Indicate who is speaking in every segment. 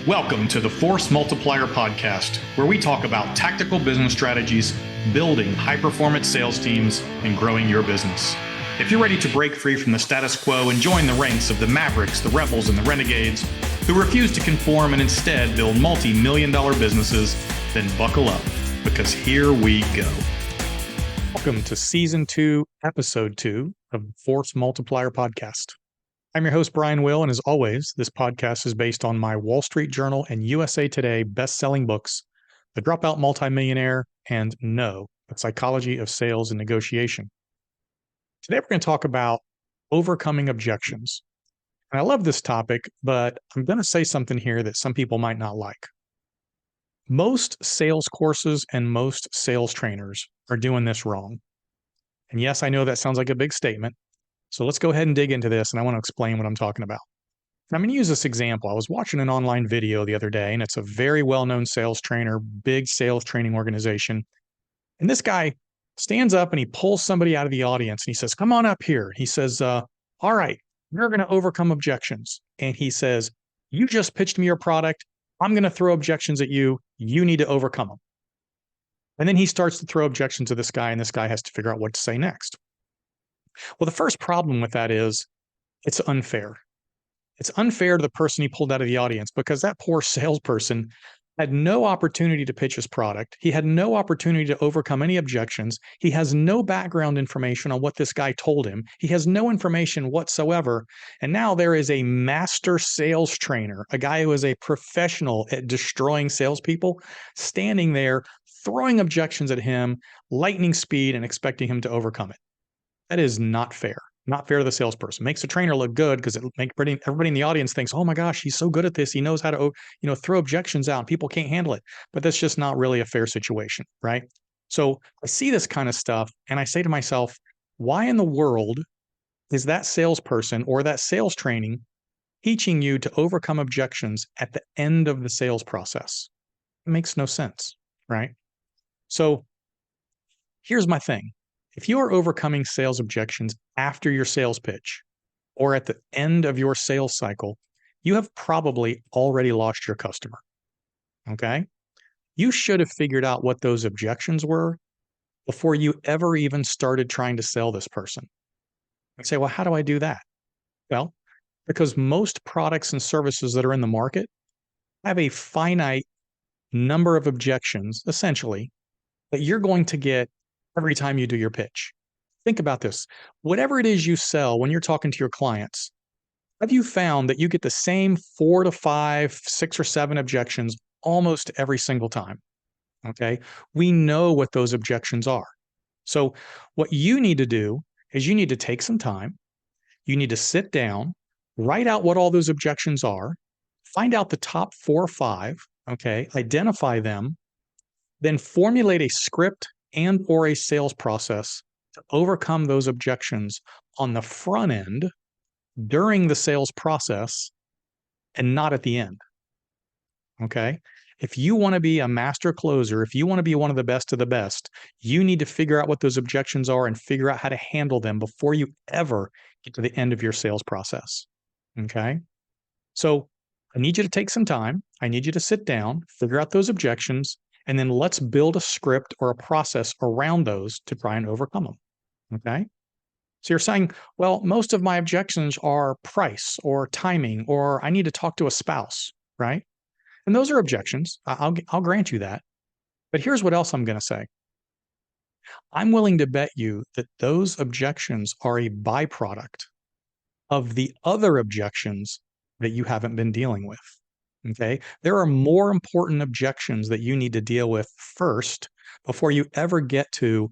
Speaker 1: Welcome to the Force Multiplier podcast, where we talk about tactical business strategies, building high-performance sales teams, and growing your business. If you're ready to break free from the status quo and join the ranks of the Mavericks, the Rebels, and the Renegades who refuse to conform and instead build multi-million-dollar businesses, then buckle up, because here we go. Welcome to Season 2, Episode 2 of the Force Multiplier podcast. I'm your host, Brian Will, and as always, this podcast is based on my Wall Street Journal and USA Today best-selling books, The Dropout Multimillionaire and No, The Psychology of Sales and Negotiation. Today, we're going to talk about overcoming objections. And I love this topic, but I'm going to say something here that some people might not like. Most sales courses and most sales trainers are doing this wrong. And yes, I know that sounds like a big statement. So let's go ahead and dig into this, and I want to explain what I'm talking about. And I'm going to use this example. I was watching an online video the other day, and it's a very well-known sales trainer, big sales training organization. And this guy stands up and he pulls somebody out of the audience, and he says, "Come on up here." He says, "All right, we're going to overcome objections." And he says, "You just pitched me your product. I'm going to throw objections at you. You need to overcome them." And then he starts to throw objections to this guy, and this guy has to figure out what to say next. Well, the first problem with that is it's unfair. It's unfair to the person he pulled out of the audience because that poor salesperson had no opportunity to pitch his product. He had no opportunity to overcome any objections. He has no background information on what this guy told him. He has no information whatsoever. And now there is a master sales trainer, a guy who is a professional at destroying salespeople, standing there, throwing objections at him, lightning speed, and expecting him to overcome it. That is not fair. Not fair to the salesperson. Makes the trainer look good because it makes everybody in the audience thinks, "Oh my gosh, he's so good at this. He knows how to, throw objections out. People can't handle it." But that's just not really a fair situation, right? So I see this kind of stuff and I say to myself, why in the world is that salesperson or that sales training teaching you to overcome objections at the end of the sales process? It makes no sense, right? So here's my thing. If you are overcoming sales objections after your sales pitch or at the end of your sales cycle, you have probably already lost your customer, okay? You should have figured out what those objections were before you ever even started trying to sell this person. You say, well, how do I do that? Well, because most products and services that are in the market have a finite number of objections, essentially, that you're going to get every time you do your pitch. Think about this. Whatever it is you sell when you're talking to your clients, have you found that you get the same 4 to 5, 6 or 7 objections almost every single time? Okay. We know what those objections are. So what you need to do is you need to take some time. You need to sit down, write out what all those objections are, find out the top 4 or 5, okay, identify them, then formulate a script and or a sales process to overcome those objections on the front end during the sales process and not at the end. Okay? If you want to be a master closer, if you want to be one of the best, you need to figure out what those objections are and figure out how to handle them before you ever get to the end of your sales process. Okay? So I need you to take some time. I need you to sit down, figure out those objections, and then let's build a script or a process around those to try and overcome them, okay? So you're saying, well, most of my objections are price or timing, or I need to talk to a spouse, right? And those are objections. I'll grant you that. But here's what else I'm going to say. I'm willing to bet you that those objections are a byproduct of the other objections that you haven't been dealing with. Okay, there are more important objections that you need to deal with first before you ever get to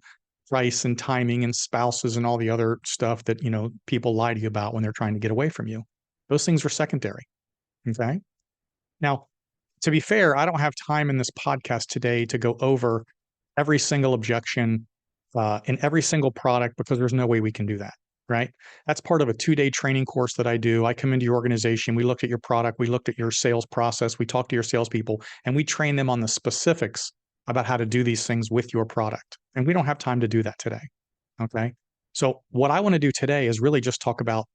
Speaker 1: price and timing and spouses and all the other stuff that, people lie to you about when they're trying to get away from you. Those things are secondary. Okay. Now, to be fair, I don't have time in this podcast today to go over every single objection in every single product because there's no way we can do that. Right? That's part of a 2-day training course that I do. I come into your organization, we looked at your product, we looked at your sales process, we talked to your salespeople, and we train them on the specifics about how to do these things with your product. And we don't have time to do that today. Okay. So what I want to do today is really just talk about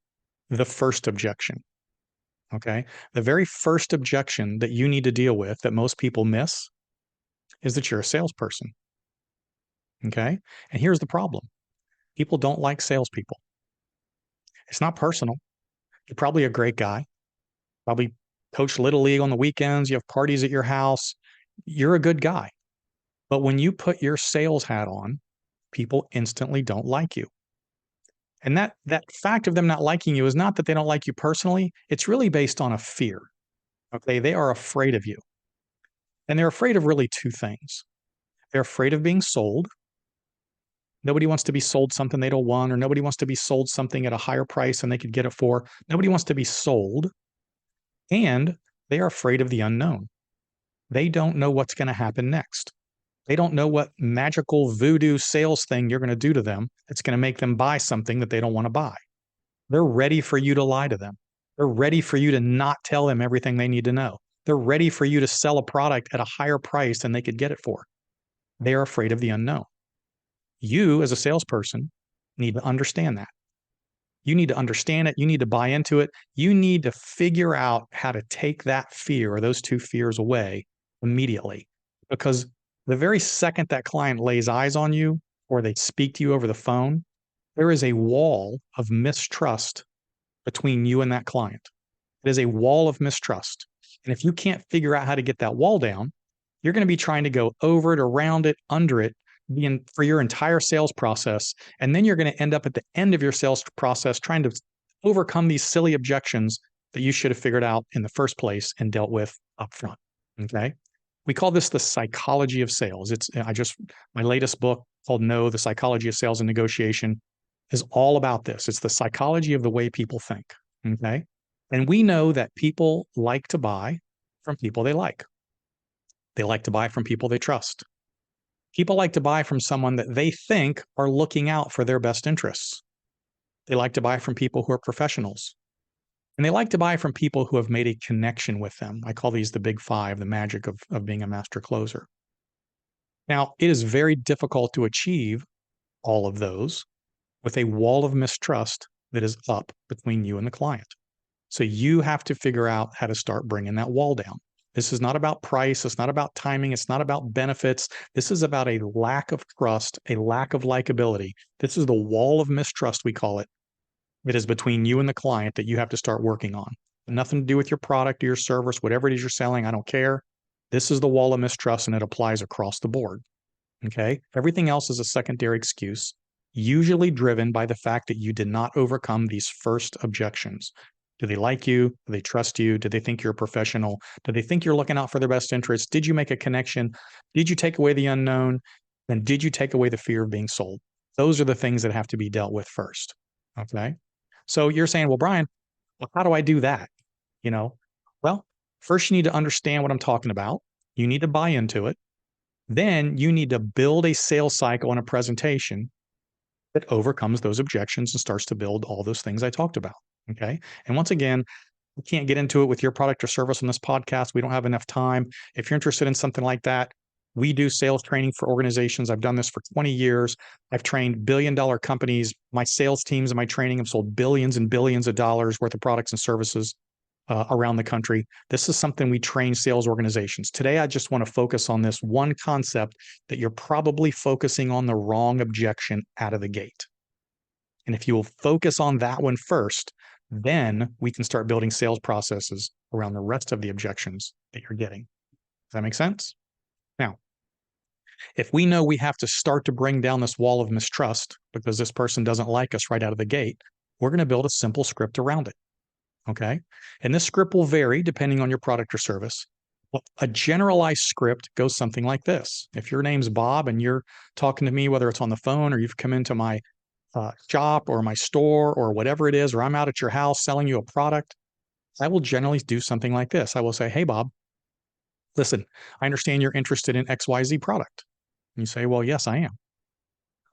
Speaker 1: the first objection. Okay. The very first objection that you need to deal with that most people miss is that you're a salesperson. Okay. And here's the problem. People don't like salespeople. It's not personal. You're probably a great guy, probably coach Little League on the weekends. You have parties at your house. You're a good guy. But when you put your sales hat on, people instantly don't like you. And that fact of them not liking you is not that they don't like you personally. It's really based on a fear. Okay. They are afraid of you. And they're afraid of really two things. They're afraid of being sold. Nobody wants to be sold something they don't want, or nobody wants to be sold something at a higher price than they could get it for. Nobody wants to be sold. And they are afraid of the unknown. They don't know what's going to happen next. They don't know what magical voodoo sales thing you're going to do to them that's going to make them buy something that they don't want to buy. They're ready for you to lie to them. They're ready for you to not tell them everything they need to know. They're ready for you to sell a product at a higher price than they could get it for. They are afraid of the unknown. You, as a salesperson, need to understand that. You need to understand it. You need to buy into it. You need to figure out how to take that fear or those two fears away immediately. Because the very second that client lays eyes on you or they speak to you over the phone, there is a wall of mistrust between you and that client. It is a wall of mistrust. And if you can't figure out how to get that wall down, you're going to be trying to go over it, around it, under it, for your entire sales process. And then you're going to end up at the end of your sales process trying to overcome these silly objections that you should have figured out in the first place and dealt with upfront. Okay. We call this the psychology of sales. My latest book called No, the Psychology of Sales and Negotiation is all about this. It's the psychology of the way people think. Okay. And we know that people like to buy from people they like. They like to buy from people they trust. People like to buy from someone that they think are looking out for their best interests. They like to buy from people who are professionals. And they like to buy from people who have made a connection with them. I call these the big five, the magic of being a master closer. Now, it is very difficult to achieve all of those with a wall of mistrust that is up between you and the client. So you have to figure out how to start bringing that wall down. This is not about price. It's not about timing. It's not about benefits. This is about a lack of trust, a lack of likability. This is the wall of mistrust, we call it. It is between you and the client that you have to start working on. Nothing to do with your product or your service, whatever it is you're selling. I don't care. This is the wall of mistrust and it applies across the board. Okay. Everything else is a secondary excuse, usually driven by the fact that you did not overcome these first objections. Do they like you? Do they trust you? Do they think you're a professional? Do they think you're looking out for their best interests? Did you make a connection? Did you take away the unknown? And did you take away the fear of being sold? Those are the things that have to be dealt with first. Okay. So you're saying, well, Brian, well, how do I do that? Well, first you need to understand what I'm talking about. You need to buy into it. Then you need to build a sales cycle and a presentation that overcomes those objections and starts to build all those things I talked about. Okay. And once again, we can't get into it with your product or service on this podcast. We don't have enough time. If you're interested in something like that, we do sales training for organizations. I've done this for 20 years. I've trained billion-dollar companies. My sales teams and my training have sold billions and billions of dollars worth of products and services around the country. This is something we train sales organizations. Today, I just want to focus on this one concept that you're probably focusing on the wrong objection out of the gate. And if you will focus on that one first, then we can start building sales processes around the rest of the objections that you're getting. Does that make sense? Now, if we know we have to start to bring down this wall of mistrust because this person doesn't like us right out of the gate, we're going to build a simple script around it. Okay. And this script will vary depending on your product or service. Well, a generalized script goes something like this. If your name's Bob and you're talking to me, whether it's on the phone or you've come into my shop or my store or whatever it is, or I'm out at your house selling you a product, I will generally do something like this. I will say, hey, Bob, listen, I understand you're interested in XYZ product. And you say, well, yes, I am.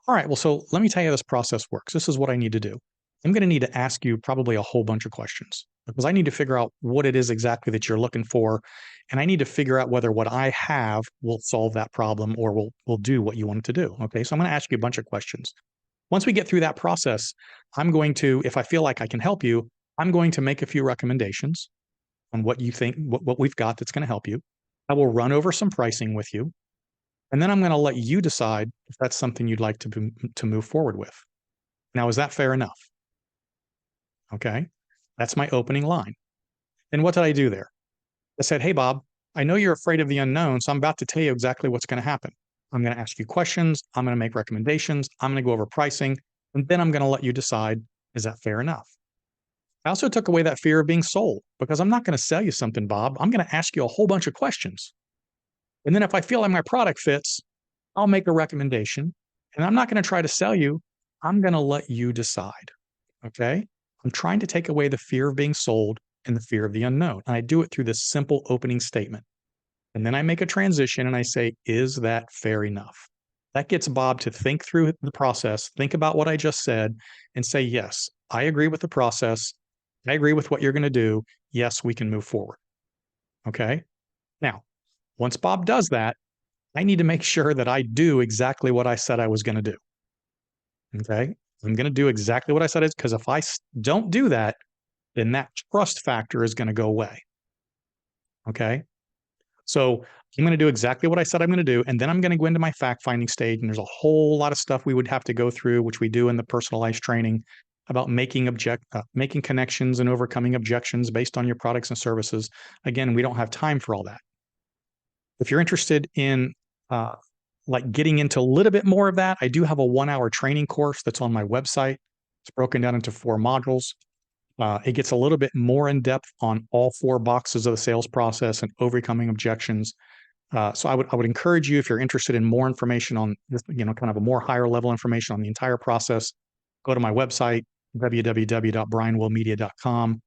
Speaker 1: All right, well, so let me tell you how this process works. This is what I need to do. I'm going to need to ask you probably a whole bunch of questions because I need to figure out what it is exactly that you're looking for. And I need to figure out whether what I have will solve that problem or will do what you want it to do. Okay, so I'm going to ask you a bunch of questions. Once we get through that process, I'm going to, if I feel like I can help you, I'm going to make a few recommendations. on what you think, what we've got that's going to help you. I will run over some pricing with you. And then I'm going to let you decide if that's something you'd like to move forward with. Now, is that fair enough? Okay. That's my opening line. And what did I do there? I said, hey, Bob, I know you're afraid of the unknown, so I'm about to tell you exactly what's going to happen. I'm going to ask you questions. I'm going to make recommendations. I'm going to go over pricing. And then I'm going to let you decide, is that fair enough? I also took away that fear of being sold because I'm not going to sell you something, Bob. I'm going to ask you a whole bunch of questions. And then if I feel like my product fits, I'll make a recommendation. And I'm not going to try to sell you. I'm going to let you decide. Okay? I'm trying to take away the fear of being sold and the fear of the unknown. And I do it through this simple opening statement. And then I make a transition and I say, is that fair enough? That gets Bob to think through the process, think about what I just said, and say, yes, I agree with the process. I agree with what you're going to do. Yes, we can move forward. Okay? Now, once Bob does that, I need to make sure that I do exactly what I said I was going to do. Okay? I'm going to do exactly what I said, because if I don't do that, then that trust factor is going to go away. Okay? So I'm going to do exactly what I said I'm going to do, and then I'm going to go into my fact-finding stage, and there's a whole lot of stuff we would have to go through, which we do in the personalized training, about making connections and overcoming objections based on your products and services. Again, we don't have time for all that. If you're interested in like getting into a little bit more of that, I do have a 1-hour training course that's on my website. It's broken down into 4 modules. It gets a little bit more in depth on all 4 boxes of the sales process and overcoming objections. So I would encourage you, if you're interested in more information on this, kind of a more higher level information on the entire process, go to my website, www.brianwillmedia.com.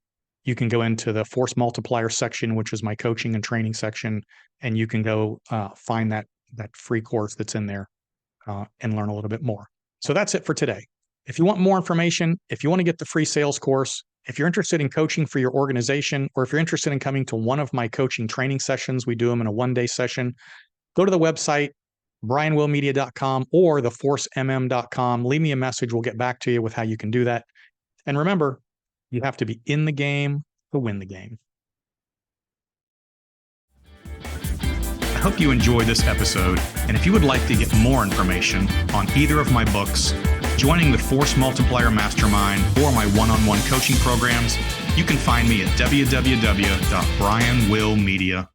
Speaker 1: You can go into the Force Multiplier section, which is my coaching and training section, and you can go find that free course that's in there and learn a little bit more. So that's it for today. If you want more information, if you want to get the free sales course, if you're interested in coaching for your organization, or if you're interested in coming to one of my coaching training sessions, we do them in a 1-day session, go to the website, brianwillmedia.com or theforcemm.com. Leave me a message. We'll get back to you with how you can do that. And remember, you have to be in the game to win the game.
Speaker 2: I hope you enjoyed this episode, and if you would like to get more information on either of my books, joining the Force Multiplier Mastermind, or my one-on-one coaching programs, you can find me at www.brianwillmedia.com.